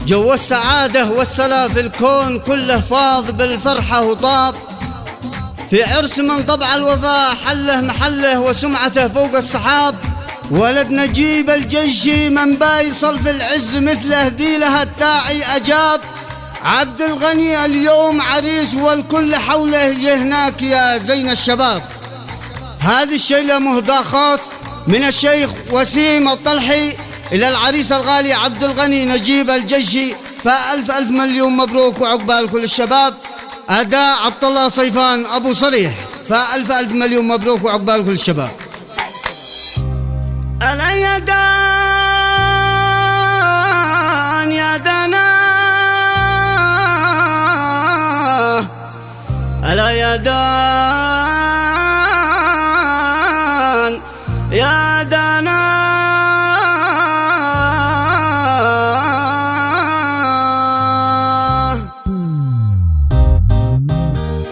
جو السعادة والسلام في الكون كله فاض بالفرحة وطاب، في عرس من طبع الوفاء حله محله وسمعته فوق السحاب. ولد نجيب الجيشي من بايصل في العز مثله ذي له الداعي أجاب. عبد الغني اليوم عريس والكل حوله يهناك يا زين الشباب. هذه الشيلة مهداة خاص من الشيخ وسيم الطلحي إلى العريس الغالي عبد الغني نجيب الجيشي، فألف ألف مليون مبروك وعقبال كل الشباب. أداء عبد الله صيفان أبو صريح، فألف ألف مليون مبروك وعقبال كل الشباب. ألا يا دان يا دنا، ألا يا دان يا دنا،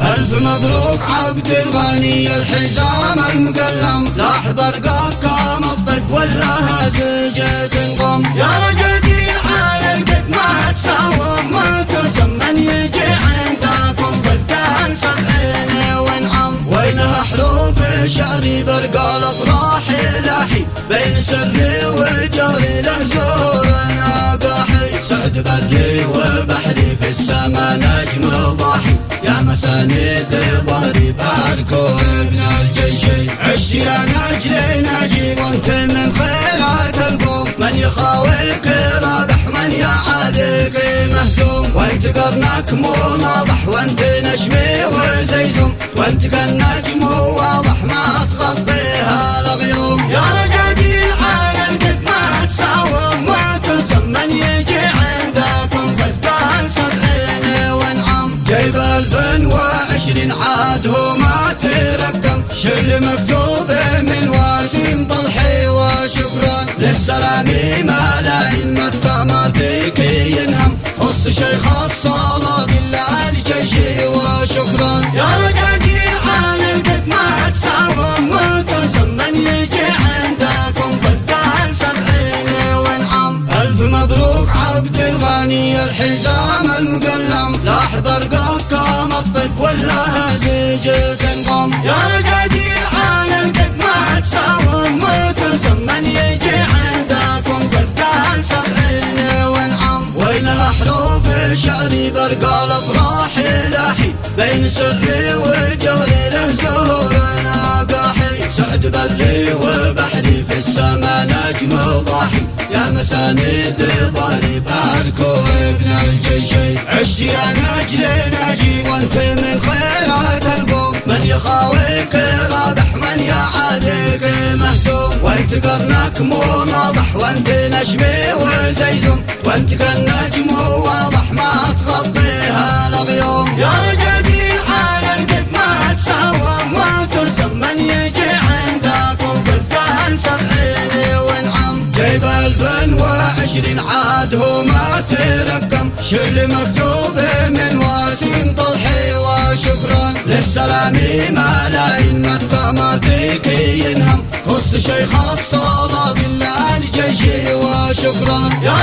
ألف مبروك عبد الغني الحزام المقلم، لاح برقاك كام الطيف ولا هزيجة تنقم. يا رجدين على القد ما تساوم ما ترسم، من يجي عندكم ضيف كان سبعين وانعم. وينها حروف شعري برقى الافراح لاحي، بين سري وجهري له زهور ناقاحي. سعد بري وبحري في السما نجم ضاحي، يا مساند ظهري باركو ابن الجيشي. عشت يا نجلي نجي وانت من خيرات القوم، من يخاويك رابح من يعاديك مهزوم. وانت قرنك مو ناضح وانت نجمي وزيزم، وانت كالنجم واضح ما تغطيها الغيوم. يا رجادين على القد ما تساوم ما ترسم، من يجي عندكم ضيف كان سبعين وانعم. جيب 2020 عاد هو ما ترقم، شل مكتوب من وسيم طلحي وشكرا. للسلامي ملايين مكة ما فيك ينهم، خص شيخ الصلاة إلا الجيشي وشكرا. يا رجاجين على القد ما تساوم وترسم، من يجي عندكم ضيف كان سبعين وانعم. ألف مبروك عبد الغني الحزام المقلم، لاح برقاك كام الطيف ولا هزيجة تنقم. يا رجاجين على القد ما تساوم وترسم، من يجي عندكم ضيف كان سبعين وانعم. وينها حروف شعري برقى الافراح لاحي، بين سري وجهري له زهور ناقاحي. سعد بري وبحري في السما نجم ضاحي، يا مساند ظهري باركو ابن الجيشي. عشت يا نجلي نجي وانت من خيرات القوم، من يخاويك رابح من يعاديك مهزوم. وانت قرنك مو ناضح وانت نجمي وزيزم، وانت كالنجم واضح ما تغطيها الغيوم. يا رجادين على القد ما تساوم وترسم، من يجي عندكم ضيف كان سبعين وانعم. جيب 2020 عاد هو ما ترقم، شل مكتوب من وسيم طلحي وشكرا. للسلامي ملايين مكة ما فيك ينهم، خص شيخ الصلاة إلا الجيشي وشكرا. يا